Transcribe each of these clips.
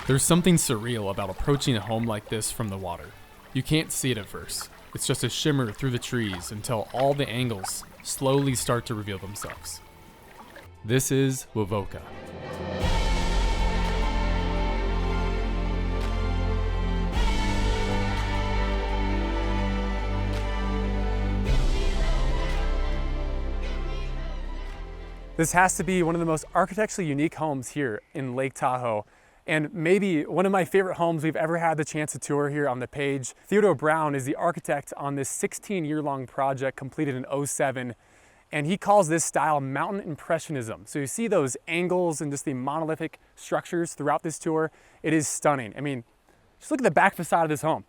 There's something surreal about approaching a home like this from the water. You can't see it at first. It's just a shimmer through the trees until all the angles slowly start to reveal themselves. This is Wovoka. This has to be one of the most architecturally unique homes here in Lake Tahoe, and maybe one of my favorite homes we've ever had the chance to tour here on the page. Theodore Brown is the architect on this 16-year-long project completed in '07, and he calls this style mountain impressionism. So you see those angles and just the monolithic structures throughout this tour. It is stunning. I mean, just look at the back facade of this home.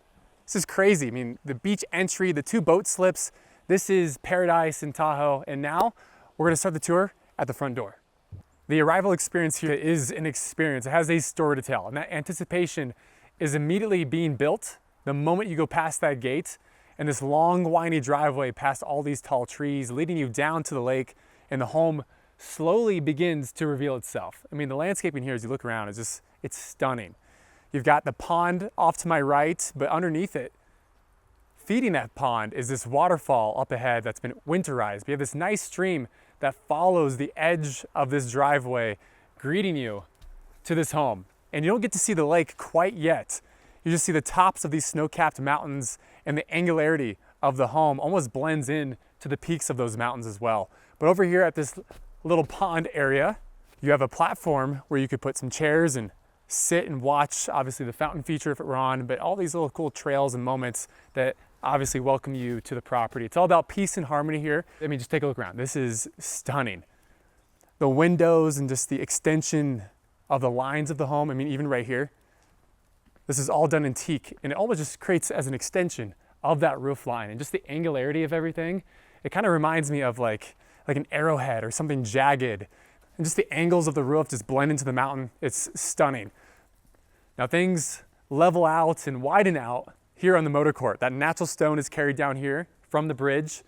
This is crazy. I mean, the beach entry, the two boat slips, this is paradise in Tahoe, and now we're gonna start the tour at the front door. The arrival experience here is an experience. It has a story to tell, and that anticipation is immediately being built the moment you go past that gate and this long, windy driveway past all these tall trees leading you down to the lake, and the home slowly begins to reveal itself. I mean, the landscaping here as you look around is just, it's stunning. You've got the pond off to my right, but underneath it, feeding that pond is this waterfall up ahead that's been winterized. We have this nice stream that follows the edge of this driveway, greeting you to this home. And you don't get to see the lake quite yet. You just see the tops of these snow-capped mountains, and the angularity of the home almost blends in to the peaks of those mountains as well. But over here at this little pond area, you have a platform where you could put some chairs and sit and watch, obviously the fountain feature if it were on, but all these little cool trails and moments that obviously welcome you to the property. It's all about peace and harmony here. I mean, just take a look around. This is stunning. The windows and just the extension of the lines of the home. I mean, even right here, this is all done in teak, and it almost just creates as an extension of that roof line, and just the angularity of everything. It kind of reminds me of like an arrowhead or something jagged, and just the angles of the roof just blend into the mountain. It's stunning. Now things level out and widen out here on the motor court. That natural stone is carried down here from the bridge.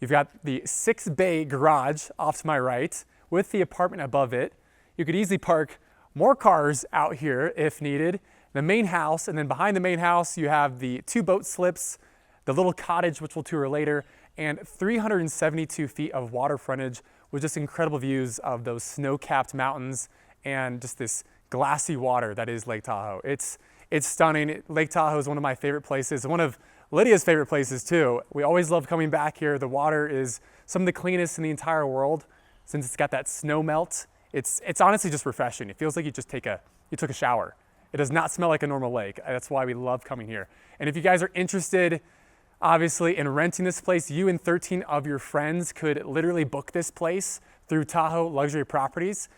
You've got the 6-bay garage off to my right with the apartment above it. You could easily park more cars out here if needed. The main house, and then behind the main house, you have the 2 boat slips, the little cottage, which we'll tour later, and 372 feet of water frontage with just incredible views of those snow-capped mountains and just this glassy water that is Lake Tahoe. It's stunning. Lake Tahoe is one of my favorite places, one of Lydia's favorite places too. We always love coming back here. The water is some of the cleanest in the entire world since it's got that snow melt. It's honestly just refreshing. It feels like you took a shower. It does not smell like a normal lake. That's why we love coming here. And if you guys are interested, obviously, in renting this place, you and 13 of your friends could literally book this place through Tahoe Luxury Properties.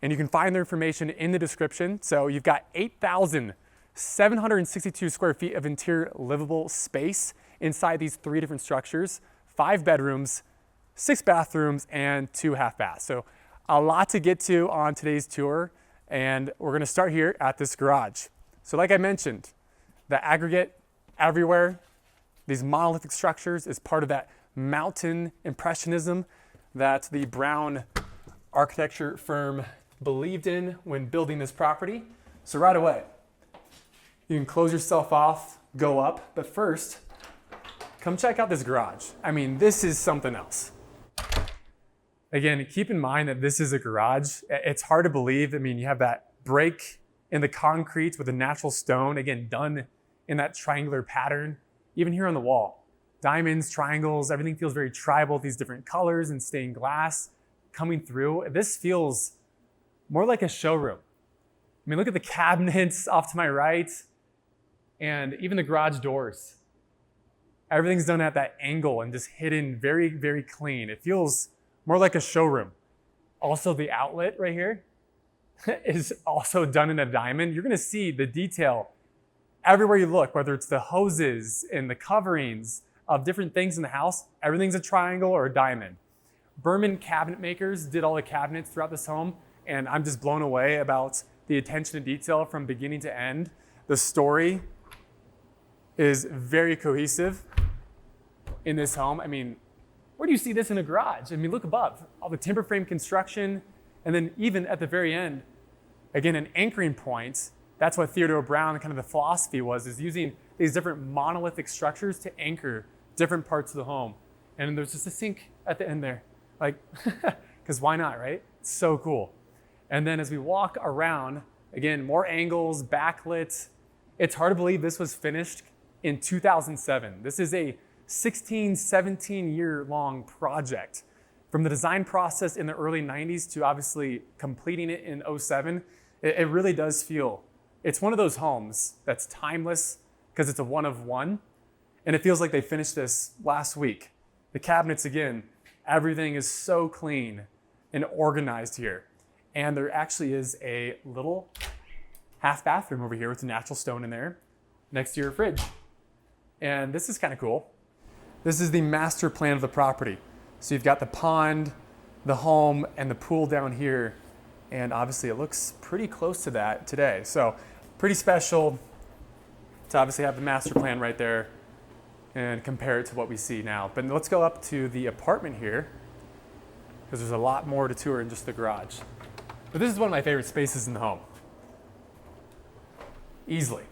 And you can find their information in the description. So you've got 8,762 square feet of interior livable space inside these 3 different structures, 5 bedrooms, 6 bathrooms, and 2 half baths. So a lot to get to on today's tour, and we're gonna start here at this garage. So like I mentioned, the aggregate everywhere, these monolithic structures is part of that mountain impressionism that the Brown architecture firm believed in when building this property. So right away, you can close yourself off, go up, but first, come check out this garage. I mean, this is something else. Again, keep in mind that this is a garage. It's hard to believe. I mean, you have that break in the concrete with the natural stone, again, done in that triangular pattern, even here on the wall. Diamonds, triangles, everything feels very tribal, these different colors and stained glass coming through. This feels more like a showroom. I mean, look at the cabinets off to my right, and even the garage doors. Everything's done at that angle and just hidden very, very clean. It feels more like a showroom. Also, the outlet right here is also done in a diamond. You're gonna see the detail everywhere you look, whether it's the hoses and the coverings of different things in the house, everything's a triangle or a diamond. Berman cabinet makers did all the cabinets throughout this home, and I'm just blown away about the attention to detail from beginning to end. The story is very cohesive in this home. I mean, where do you see this in a garage? I mean, look above, all the timber frame construction, and then even at the very end, again, an anchoring point That's what Theodore Brown, kind of the philosophy was, is using these different monolithic structures to anchor different parts of the home. And there's just a sink at the end there, like, because why not, right? It's so cool. And then as we walk around, again, more angles, backlit. It's hard to believe this was finished in 2007. This is a 16, 17 year long project. From the design process in the early 90s to obviously completing it in 07, it really does feel, it's one of those homes that's timeless because it's a one of one. And it feels like they finished this last week. The cabinets, again, everything is so clean and organized here. And there actually is a little half bathroom over here with a natural stone in there next to your fridge. And this is kind of cool. This is the master plan of the property. So you've got the pond, the home, and the pool down here. And obviously it looks pretty close to that today. So pretty special to obviously have the master plan right there and compare it to what we see now. But let's go up to the apartment here because there's a lot more to tour than just the garage. But this is one of my favorite spaces in the home. Easily.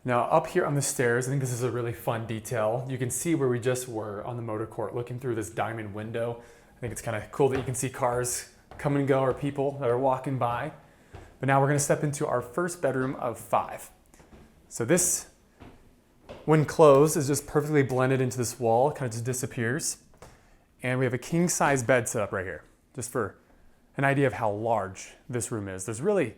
Now up here on the stairs, I think this is a really fun detail. You can see where we just were on the motor court looking through this diamond window. I think it's kind of cool that you can see cars come and go or people that are walking by. But now we're going to step into our first bedroom of 5. So this, when closed, is just perfectly blended into this wall, kind of just disappears. And we have a king size bed set up right here, just for an idea of how large this room is. There's really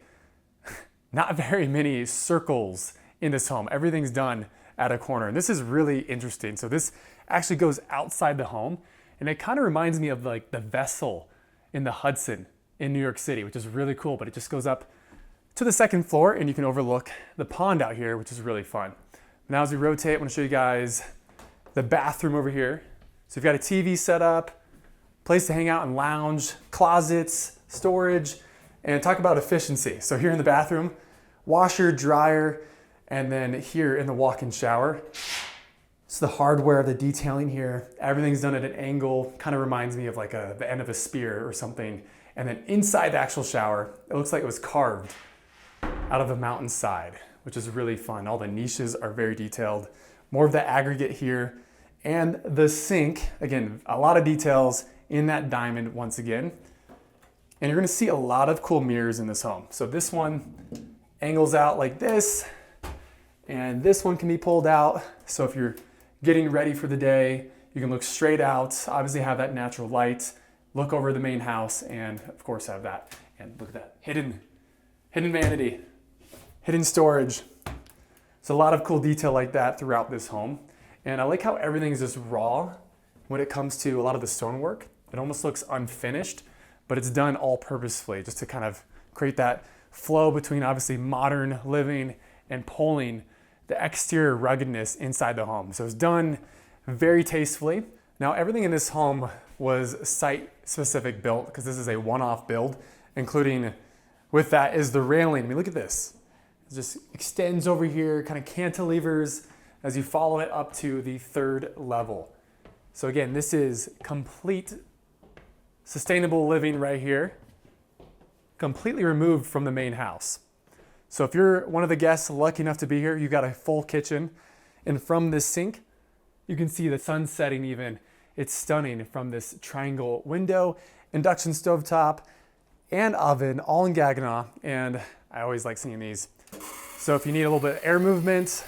not very many circles in this home. Everything's done at a corner. And this is really interesting. So this actually goes outside the home. And it kind of reminds me of like the vessel in the Hudson in New York City, which is really cool. But it just goes up to the second floor and you can overlook the pond out here, which is really fun. Now as we rotate, I want to show you guys the bathroom over here. So you've got a TV set up, place to hang out and lounge, closets, storage, and talk about efficiency. So here in the bathroom, washer, dryer, and then here in the walk-in shower. So the hardware, the detailing here, everything's done at an angle, kind of reminds me of like the end of a spear or something. And then inside the actual shower, it looks like it was carved out of a mountainside, which is really fun. All the niches are very detailed. More of the aggregate here. And the sink, again, a lot of details in that diamond once again. And you're gonna see a lot of cool mirrors in this home. So this one angles out like this, and this one can be pulled out. So if you're getting ready for the day, you can look straight out, obviously have that natural light, look over the main house, and of course have that. And look at that, hidden vanity, hidden storage. So a lot of cool detail like that throughout this home. And I like how everything is just raw when it comes to a lot of the stonework. It almost looks unfinished, but it's done all purposefully just to kind of create that flow between obviously modern living and pulling the exterior ruggedness inside the home. So it's done very tastefully. Now everything in this home was site-specific built because this is a one-off build, including with that is the railing. I mean, look at this. It just extends over here, kind of cantilevers as you follow it up to the 3rd level. So again, this is complete sustainable living right here, completely removed from the main house. So if you're one of the guests lucky enough to be here, you've got a full kitchen. And from this sink, you can see the sun setting even. It's stunning from this triangle window, induction stovetop, and oven, all in Gaggenau. And I always like seeing these. So if you need a little bit of air movement,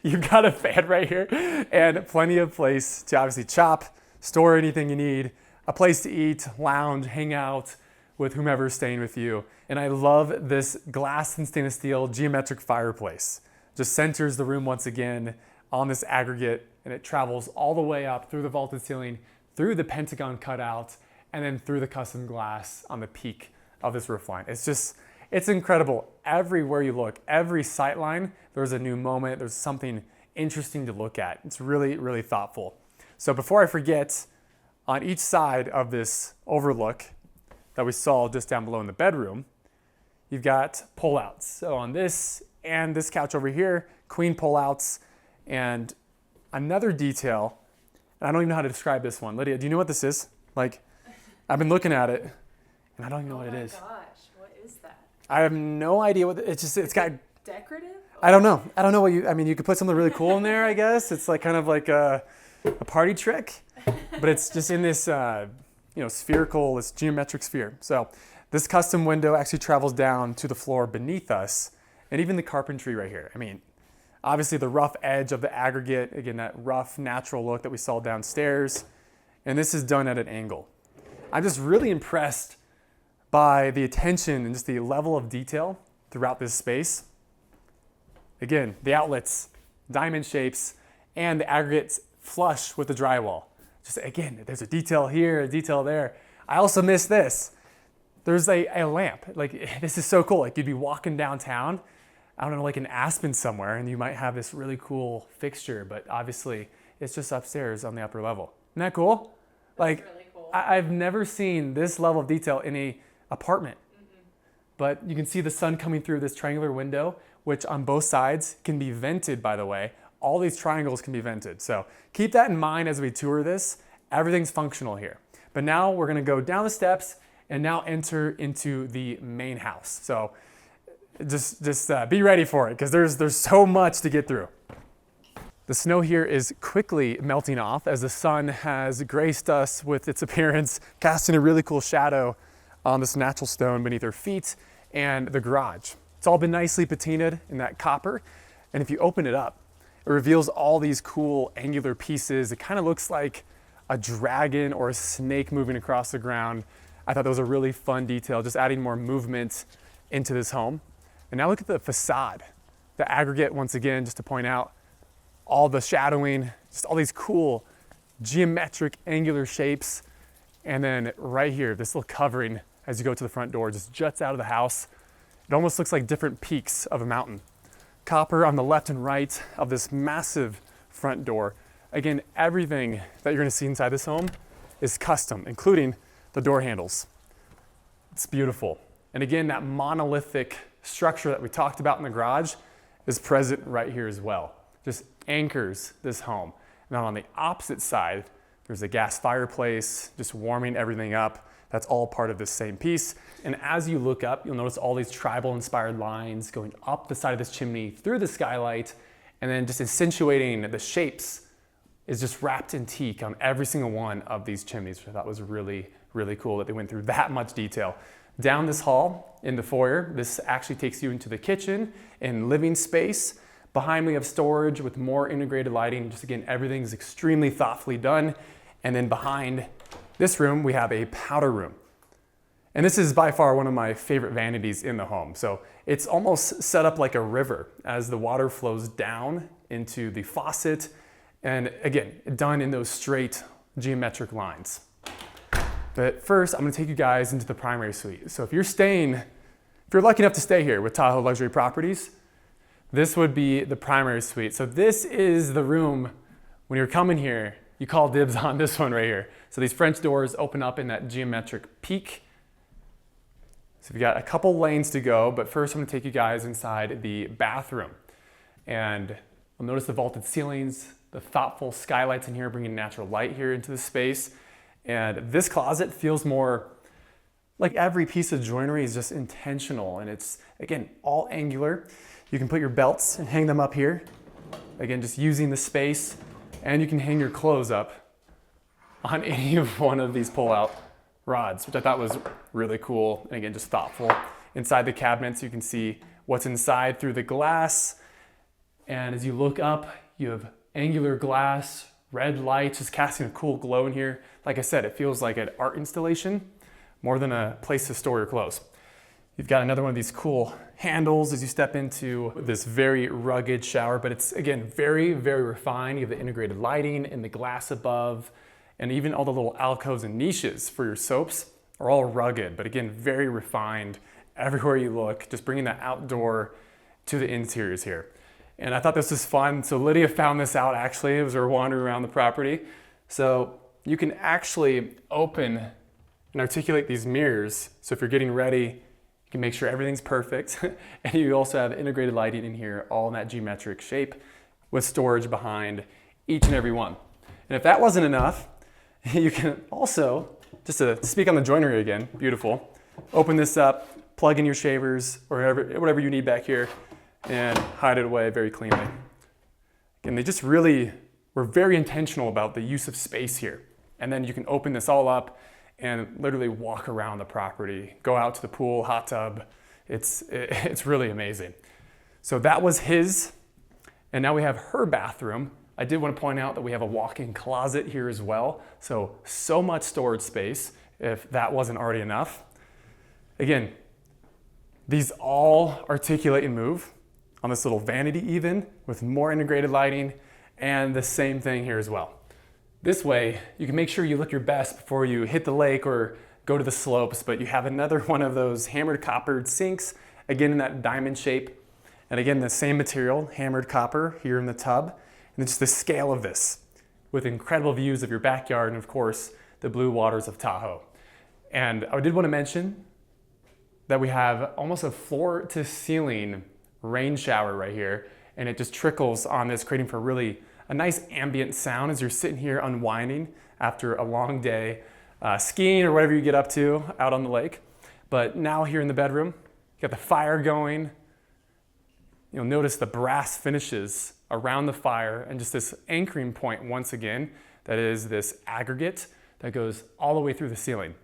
you've got a fan right here and plenty of place to obviously chop, store anything you need, a place to eat, lounge, hang out with whomever's staying with you. And I love this glass and stainless steel geometric fireplace. Just centers the room once again on this aggregate, and it travels all the way up through the vaulted ceiling, through the pentagon cutout, and then through the custom glass on the peak of this roof line. It's incredible. Everywhere you look, every sight line, there's a new moment, there's something interesting to look at. It's really, really thoughtful. So before I forget, on each side of this overlook that we saw just down below in the bedroom, you've got pullouts. So on this and this couch over here, queen pullouts, and another detail, and I don't even know how to describe this one. Lydia, do you know what this is? Like, I've been looking at it. and I don't even know what it is. Oh my gosh, what is that? I have no idea what it's got. Decorative? I don't know. I don't know what you could put something really cool in there, I guess. It's like kind of like a party trick, but it's just in this, spherical, this geometric sphere. So this custom window actually travels down to the floor beneath us, and even the carpentry right here. I mean, obviously the rough edge of the aggregate, again, that rough natural look that we saw downstairs, and this is done at an angle. I'm just really impressed by the attention and just the level of detail throughout this space. Again, the outlets, diamond shapes, and the aggregates flush with the drywall. Just again, there's a detail here, a detail there. I also missed this. There's a lamp. Like, this is so cool. Like, you'd be walking downtown, I don't know, like in Aspen somewhere, and you might have this really cool fixture, but obviously it's just upstairs on the upper level. Isn't that cool? Like, really cool. I've never seen this level of detail in a apartment. But you can see the sun coming through this triangular window, which on both sides can be vented, by the way. All these triangles can be vented. So keep that in mind as we tour this. Everything's functional here. But now we're gonna go down the steps and now enter into the main house. So just be ready for it, because there's so much to get through. The snow here is quickly melting off as the sun has graced us with its appearance, casting a really cool shadow on this natural stone beneath our feet and the garage. It's all been nicely patinaed in that copper. And if you open it up, it reveals all these cool angular pieces. It kind of looks like a dragon or a snake moving across the ground. I thought that was a really fun detail, just adding more movement into this home. And now look at the facade. The aggregate, once again, just to point out, all the shadowing, just all these cool geometric angular shapes. And then right here, this little covering as you go to the front door just juts out of the house. It almost looks like different peaks of a mountain. Copper on the left and right of this massive front door. Again, everything that you're gonna see inside this home is custom, including the door handles. It's beautiful. And again, that monolithic structure that we talked about in the garage is present right here as well. Just anchors this home. Now on the opposite side, there's a gas fireplace, just warming everything up. That's all part of this same piece. And as you look up, you'll notice all these tribal inspired lines going up the side of this chimney through the skylight, and then just accentuating the shapes is just wrapped in teak on every single one of these chimneys, which I thought was really, really cool that they went through that much detail. Down this hall in the foyer, this actually takes you into the kitchen and living space. Behind we have storage with more integrated lighting. Just again, everything's extremely thoughtfully done. And then behind this room, we have a powder room. And this is by far one of my favorite vanities in the home. So it's almost set up like a river as the water flows down into the faucet. And again, done in those straight geometric lines. But first, I'm gonna take you guys into the primary suite. So if you're lucky enough to stay here with Tahoe Luxury Properties, this would be the primary suite. So this is the room, when you're coming here, you call dibs on this one right here. So these French doors open up in that geometric peak. So we've got a couple lanes to go, but first I'm gonna take you guys inside the bathroom. And you'll notice the vaulted ceilings, the thoughtful skylights in here, bringing natural light here into the space. And this closet feels more like every piece of joinery is just intentional, and it's, again, all angular. You can put your belts and hang them up here. Again, just using the space, and you can hang your clothes up on any of one of these pull-out rods, which I thought was really cool, and again, just thoughtful. Inside the cabinets, you can see what's inside through the glass, and as you look up, you have angular glass, red lights, just casting a cool glow in here. Like I said, it feels like an art installation more than a place to store your clothes. You've got another one of these cool handles as you step into this very rugged shower, but it's, again, very, very refined. You have the integrated lighting and the glass above, and even all the little alcoves and niches for your soaps are all rugged, but again, very refined everywhere you look, just bringing that outdoor to the interiors here. And I thought this was fun. So Lydia found this out actually as we were wandering around the property. So you can actually open and articulate these mirrors. So if you're getting ready, you can make sure everything's perfect. And you also have integrated lighting in here, all in that geometric shape with storage behind each and every one. And if that wasn't enough, you can also, just to speak on the joinery again, beautiful, Open this up, plug in your shavers or whatever you need back here, and hide it away very cleanly. And they just really were very intentional about the use of space here. And then you can open this all up and literally walk around the property, go out to the pool, hot tub. It's really amazing. So that was his, and now we have her bathroom. I did want to point out that we have a walk-in closet here as well. So much storage space, if that wasn't already enough. Again, these all articulate and move on this little vanity even, with more integrated lighting, and the same thing here as well. This way, you can make sure you look your best before you hit the lake or go to the slopes, but you have another one of those hammered coppered sinks, again in that diamond shape. And again, the same material, hammered copper here in the tub. And it's the scale of this, with incredible views of your backyard and of course, the blue waters of Tahoe. And I did want to mention that we have almost a floor to ceiling rain shower right here. And it just trickles on this, creating for really a nice ambient sound as you're sitting here unwinding after a long day skiing or whatever you get up to out on the lake. But now here in the bedroom, you got the fire going. You'll notice the brass finishes around the fire and just this anchoring point once again, that is this aggregate that goes all the way through the ceiling.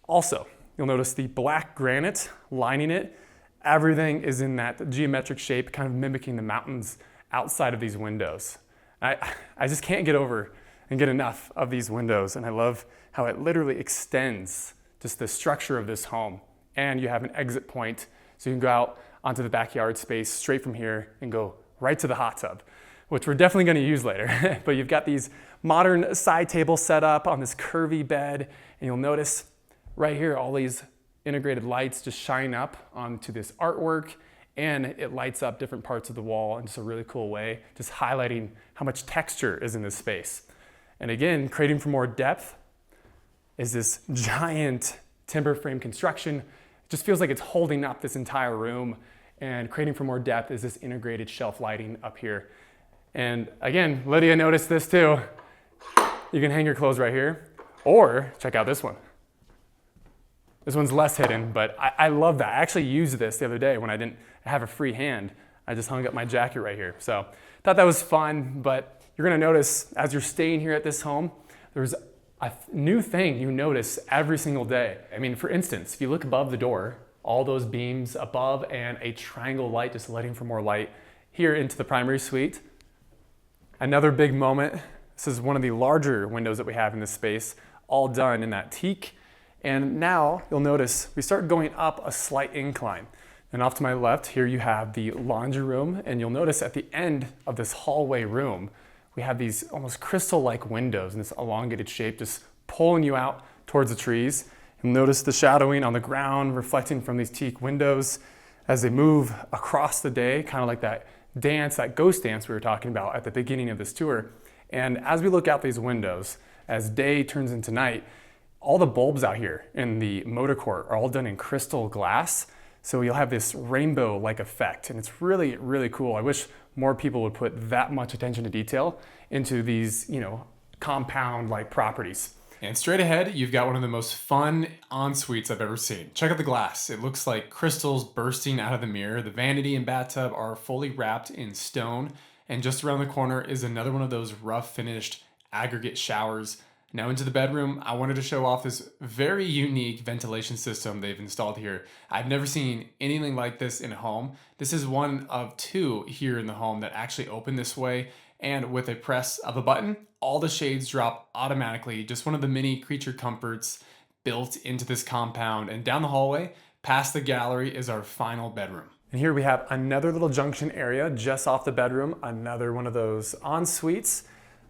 Also, you'll notice the black granite lining it. Everything is in that geometric shape, kind of mimicking the mountains outside of these windows. I just can't get over and get enough of these windows, and I love how it literally extends just the structure of this home. And you have an exit point, so you can go out onto the backyard space straight from here and go right to the hot tub, which we're definitely going to use later. But you've got these modern side tables set up on this curvy bed, and you'll notice right here all these integrated lights just shine up onto this artwork, and it lights up different parts of the wall in just a really cool way, just highlighting how much texture is in this space. And again, creating for more depth is this giant timber frame construction. It just feels like it's holding up this entire room, and creating for more depth is this integrated shelf lighting up here. And again, Lydia noticed this too. You can hang your clothes right here, or check out this one. This one's less hidden, but I love that. I actually used this the other day when I didn't have a free hand. I just hung up my jacket right here. So thought that was fun, but you're gonna notice as you're staying here at this home, there's a new thing you notice every single day. I mean, for instance, if you look above the door, all those beams above and a triangle light just letting for more light here into the primary suite. Another big moment. This is one of the larger windows that we have in this space, all done in that teak. And now you'll notice we start going up a slight incline. And off to my left, here you have the laundry room. And you'll notice at the end of this hallway room, we have these almost crystal-like windows in this elongated shape, just pulling you out towards the trees. You'll notice the shadowing on the ground reflecting from these teak windows as they move across the day, kind of like that dance, that ghost dance we were talking about at the beginning of this tour. And as we look out these windows, as day turns into night, all the bulbs out here in the motor court are all done in crystal glass. So you'll have this rainbow-like effect, and it's really, really cool. I wish more people would put that much attention to detail into these, compound-like properties. And straight ahead, you've got one of the most fun en-suites I've ever seen. Check out the glass. It looks like crystals bursting out of the mirror. The vanity and bathtub are fully wrapped in stone. And just around the corner is another one of those rough finished aggregate showers. Now into the bedroom, I wanted to show off this very unique ventilation system they've installed here. I've never seen anything like this in a home. This is one of two here in the home that actually open this way, and with a press of a button, all the shades drop automatically. Just one of the many creature comforts built into this compound. And down the hallway, past the gallery, is our final bedroom. And here we have another little junction area just off the bedroom, another one of those en-suites.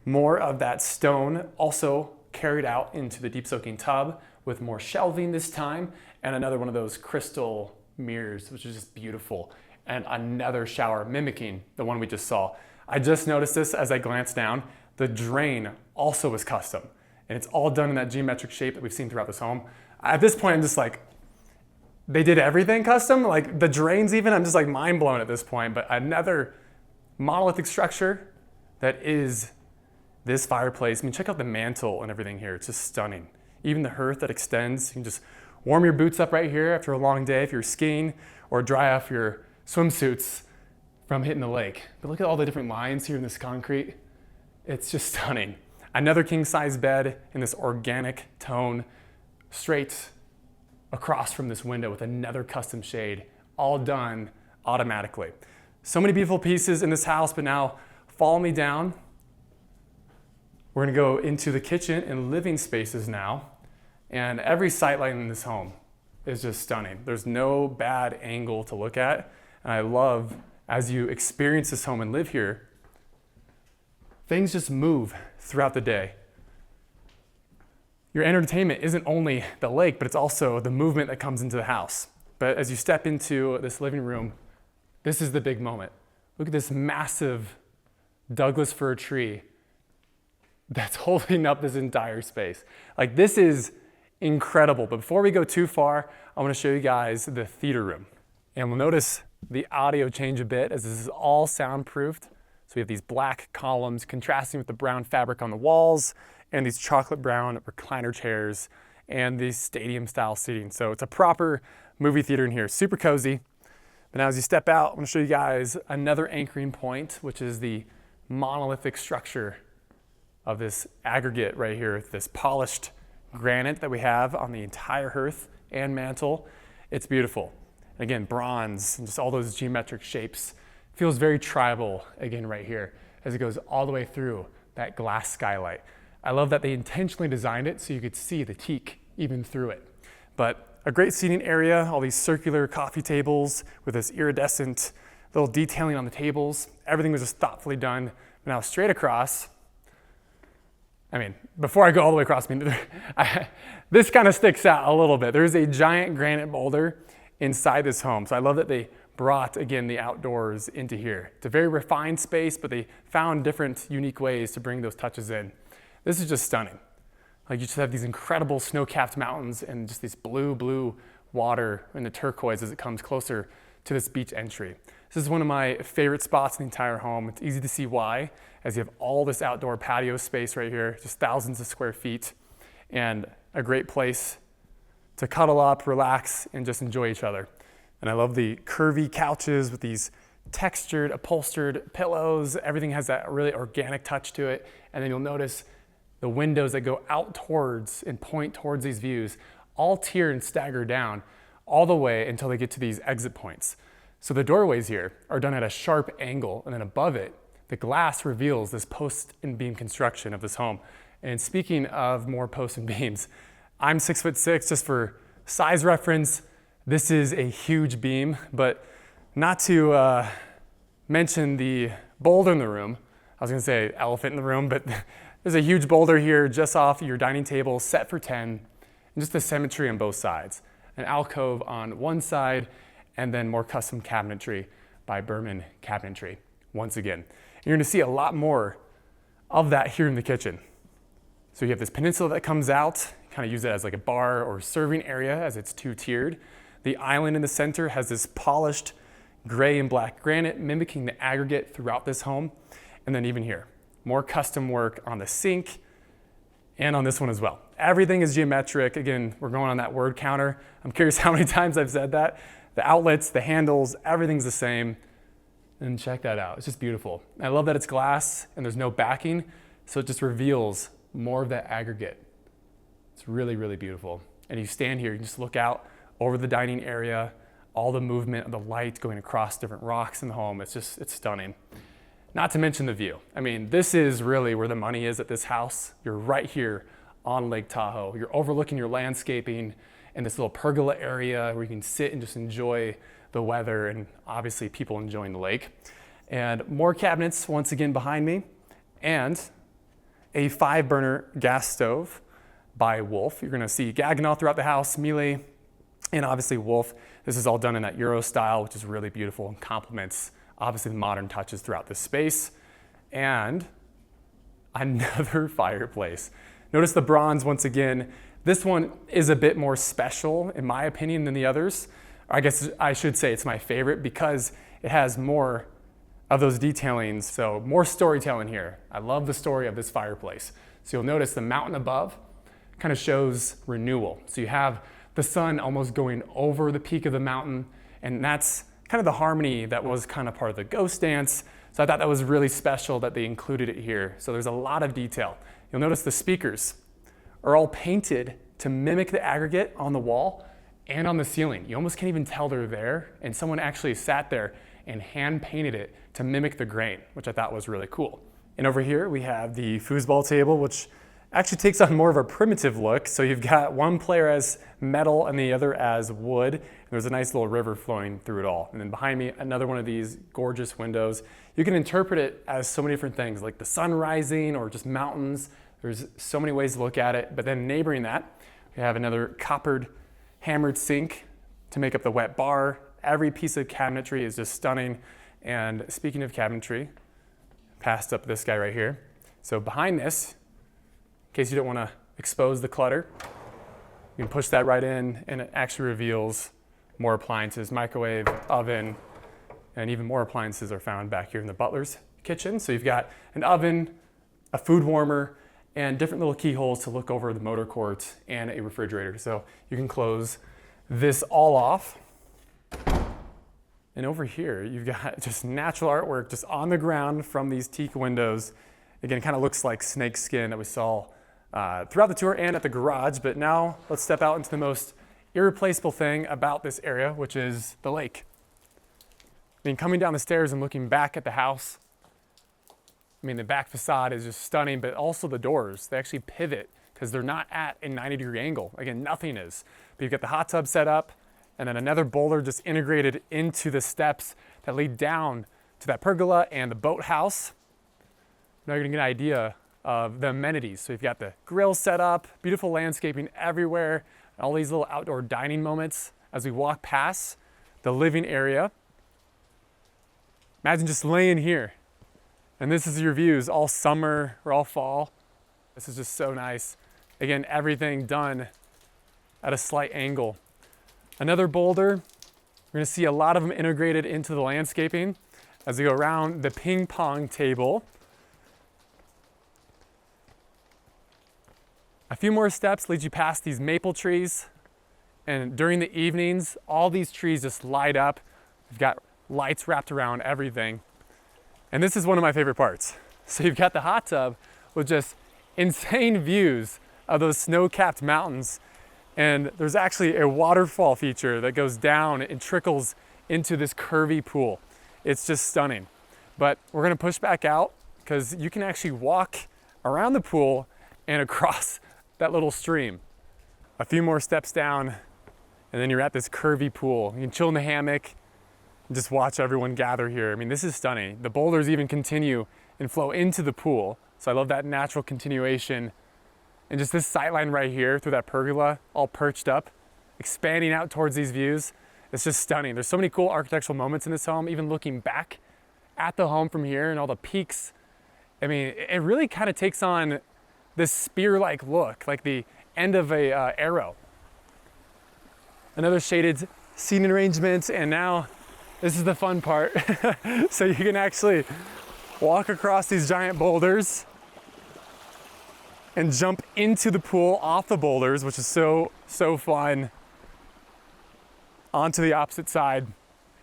More of that stone also carried out into the deep soaking tub with more shelving this time, and another one of those crystal mirrors, which is just beautiful, and another shower mimicking the one we just saw. I just noticed this as I glanced down. The drain also was custom, and it's all done in that geometric shape that we've seen throughout this home. At this point, I'm just like, they did everything custom? Like the drains even, I'm just like mind blown at this point, but another monolithic structure that is this fireplace. I mean, check out the mantle and everything here. It's just stunning. Even the hearth that extends, you can just warm your boots up right here after a long day if you're skiing, or dry off your swimsuits from hitting the lake. But look at all the different lines here in this concrete. It's just stunning. Another king size bed in this organic tone, straight across from this window with another custom shade, all done automatically. So many beautiful pieces in this house, but now follow me down. We're gonna go into the kitchen and living spaces now. And every sight line in this home is just stunning. There's no bad angle to look at. And I love, as you experience this home and live here, things just move throughout the day. Your entertainment isn't only the lake, but it's also the movement that comes into the house. But as you step into this living room, this is the big moment. Look at this massive Douglas fir tree that's holding up this entire space. Like, this is incredible. But before we go too far, I want to show you guys the theater room. And we'll notice the audio change a bit as this is all soundproofed. So we have these black columns contrasting with the brown fabric on the walls and these chocolate brown recliner chairs and these stadium style seating. So it's a proper movie theater in here, super cozy. But now as you step out, I'm gonna show you guys another anchoring point, which is the monolithic structure of this aggregate right here, this polished granite that we have on the entire hearth and mantle. It's beautiful. Again, bronze and just all those geometric shapes. Feels very tribal again right here as it goes all the way through that glass skylight. I love that they intentionally designed it so you could see the teak even through it. But a great seating area, all these circular coffee tables with this iridescent little detailing on the tables. Everything was just thoughtfully done. Now straight across, I mean, before I go all the way across, this kind of sticks out a little bit. There's a giant granite boulder inside this home. So I love that they brought, again, the outdoors into here. It's a very refined space, but they found different unique ways to bring those touches in. This is just stunning. Like, you just have these incredible snow-capped mountains and just this blue water and the turquoise as it comes closer to this beach entry. This is one of my favorite spots in the entire home. It's easy to see why, as you have all this outdoor patio space right here, just thousands of square feet, and a great place to cuddle up, relax, and just enjoy each other. And I love the curvy couches with these textured, upholstered pillows. Everything has that really organic touch to it. And then you'll notice the windows that go out towards and point towards these views, all tier and stagger down all the way until they get to these exit points. So the doorways here are done at a sharp angle, and then above it, the glass reveals this post and beam construction of this home. And speaking of more posts and beams, I'm 6'6", just for size reference. This is a huge beam, but not to mention the boulder in the room. I was gonna say elephant in the room, but there's a huge boulder here just off your dining table, set for 10, and just the symmetry on both sides. An alcove on one side, and then more custom cabinetry by Berman Cabinetry, once again. You're gonna see a lot more of that here in the kitchen. So you have this peninsula that comes out, kind of use it as like a bar or serving area as it's two-tiered. The island in the center has this polished gray and black granite mimicking the aggregate throughout this home. And then even here, more custom work on the sink and on this one as well. Everything is geometric. Again, we're going on that word counter. I'm curious how many times I've said that. The outlets, the handles, everything's the same. And check that out, it's just beautiful. I love that it's glass and there's no backing, so it just reveals more of that aggregate. It's really, really beautiful. And you stand here, you can just look out over the dining area, all the movement of the light going across different rocks in the home. It's stunning. Not to mention the view. I mean, this is really where the money is at this house. You're right here on Lake Tahoe. You're overlooking your landscaping in this little pergola area where you can sit and just enjoy the weather and obviously people enjoying the lake. And more cabinets once again behind me, and a 5-burner gas stove by Wolf. You're gonna see Gaggenau throughout the house, Miele, and obviously Wolf. This is all done in that Euro style, which is really beautiful and complements obviously the modern touches throughout this space. And another fireplace. Notice the bronze once again. This one is a bit more special in my opinion than the others. I guess I should say it's my favorite because it has more of those detailings, so more storytelling here. I love the story of this fireplace. So you'll notice the mountain above kind of shows renewal. So you have the sun almost going over the peak of the mountain. And that's kind of the harmony that was kind of part of the ghost dance. So I thought that was really special that they included it here. So there's a lot of detail. You'll notice the speakers are all painted to mimic the aggregate on the wall and on the ceiling. You almost can't even tell they're there. And someone actually sat there and hand painted it to mimic the grain, which I thought was really cool. And over here we have the foosball table, which actually takes on more of a primitive look. So you've got one player as metal and the other as wood. And there's a nice little river flowing through it all. And then behind me, another one of these gorgeous windows. You can interpret it as so many different things, like the sun rising or just mountains. There's so many ways to look at it. But then neighboring that, we have another coppered hammered sink to make up the wet bar. Every piece of cabinetry is just stunning. And speaking of cabinetry, passed up this guy right here. So behind this, in case you don't want to expose the clutter, you can push that right in and it actually reveals more appliances, microwave, oven, and even more appliances are found back here in the butler's kitchen. So you've got an oven, a food warmer, and different little keyholes to look over the motor court and a refrigerator. So you can close this all off. And over here, you've got just natural artwork just on the ground from these teak windows. Again, it kind of looks like snake skin that we saw throughout the tour and at the garage. But now let's step out into the most irreplaceable thing about this area, which is the lake. I mean, coming down the stairs and looking back at the house, I mean, the back facade is just stunning, but also the doors, they actually pivot because they're not at a 90-degree angle. Again, nothing is. But you've got the hot tub set up, and then another boulder just integrated into the steps that lead down to that pergola and the boathouse. Now you're gonna get an idea of the amenities. So you've got the grill set up, beautiful landscaping everywhere, all these little outdoor dining moments as we walk past the living area. Imagine just laying here, and this is your views all summer or all fall. This is just so nice. Again, everything done at a slight angle. Another boulder, we're gonna see a lot of them integrated into the landscaping as we go around the ping pong table. A few more steps lead you past these maple trees, and during the evenings, all these trees just light up. We've got lights wrapped around everything. And this is one of my favorite parts. So you've got the hot tub with just insane views of those snow-capped mountains. And there's actually a waterfall feature that goes down and trickles into this curvy pool. It's just stunning. But we're gonna push back out because you can actually walk around the pool and across that little stream. A few more steps down, and then you're at this curvy pool. You can chill in the hammock and just watch everyone gather here. I mean, this is stunning. The boulders even continue and flow into the pool. So I love that natural continuation. And just this sightline right here through that pergola, all perched up, expanding out towards these views. It's just stunning. There's so many cool architectural moments in this home, even looking back at the home from here and all the peaks. I mean, it really kind of takes on this spear-like look, like the end of a arrow. Another shaded seating arrangement, and now this is the fun part. So you can actually walk across these giant boulders and jump into the pool off the boulders, which is so fun, onto the opposite side. And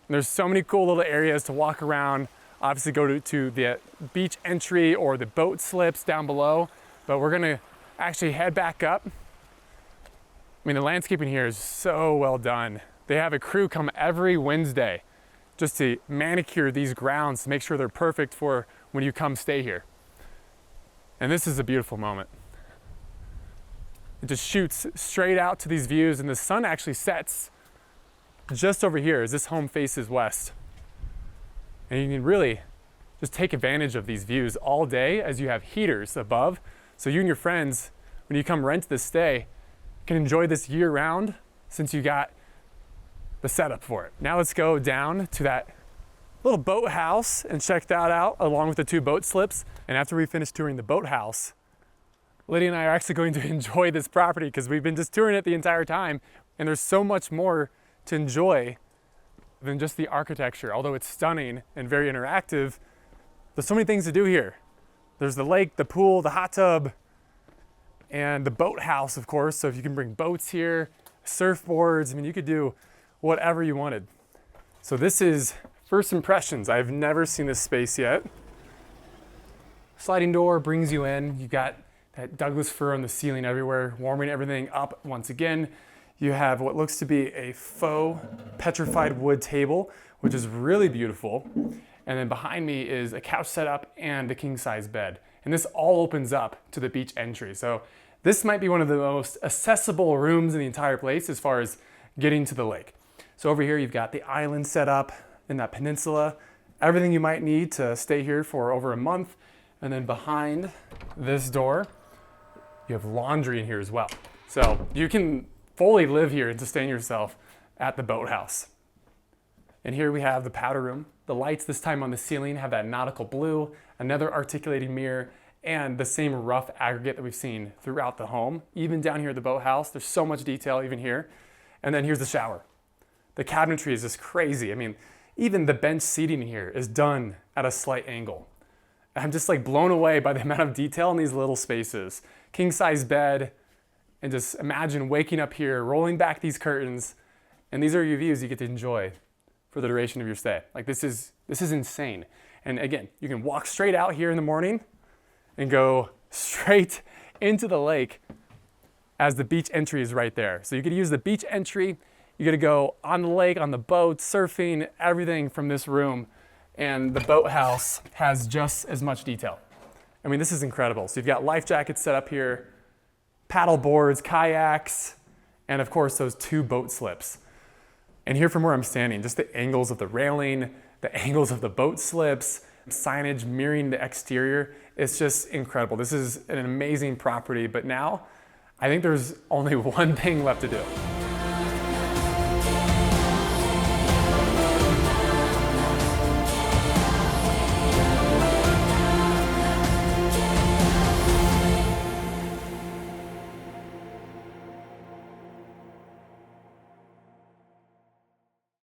there's so many cool little areas to walk around. Obviously go to the beach entry or the boat slips down below, but we're gonna actually head back up. I mean, the landscaping here is so well done. They have a crew come every Wednesday just to manicure these grounds to make sure they're perfect for when you come stay here. And this is a beautiful moment. It just shoots straight out to these views, and the sun actually sets just over here as this home faces west. And you can really just take advantage of these views all day as you have heaters above. So you and your friends, when you come rent this stay, can enjoy this year round since you got the setup for it. Now let's go down to that little boathouse and check that out along with the two boat slips. And after we finish touring the boathouse, Lydia and I are actually going to enjoy this property because we've been just touring it the entire time, and there's so much more to enjoy than just the architecture. Although it's stunning and very interactive, there's so many things to do here. There's the lake, the pool, the hot tub, and the boathouse, of course. So if you can bring boats here, surfboards. I mean, you could do whatever you wanted. So this is first impressions. I've never seen this space yet. Sliding door brings you in. You got that Douglas fir on the ceiling everywhere, warming everything up once again. You have what looks to be a faux petrified wood table, which is really beautiful. And then behind me is a couch setup and a king size bed. And this all opens up to the beach entry. So this might be one of the most accessible rooms in the entire place as far as getting to the lake. So over here, you've got the island set up in that peninsula, everything you might need to stay here for over a month. And then behind this door, you have laundry in here as well. So you can fully live here and sustain yourself at the boathouse. And here we have the powder room. The lights this time on the ceiling have that nautical blue, another articulating mirror, and the same rough aggregate that we've seen throughout the home. Even down here at the boathouse, there's so much detail even here. And then here's the shower. The cabinetry is just crazy. I mean, even the bench seating here is done at a slight angle. I'm just like blown away by the amount of detail in these little spaces. King size bed, and just imagine waking up here, rolling back these curtains, and these are your views you get to enjoy for the duration of your stay. Like this is insane. And again, you can walk straight out here in the morning and go straight into the lake as the beach entry is right there. So you could use the beach entry, you get to go on the lake, on the boat, surfing, everything from this room. And the boathouse has just as much detail. I mean, this is incredible. So you've got life jackets set up here, paddle boards, kayaks, and of course those 2 boat slips. And here from where I'm standing, just the angles of the railing, the angles of the boat slips, signage mirroring the exterior, it's just incredible. This is an amazing property, but now I think there's only one thing left to do.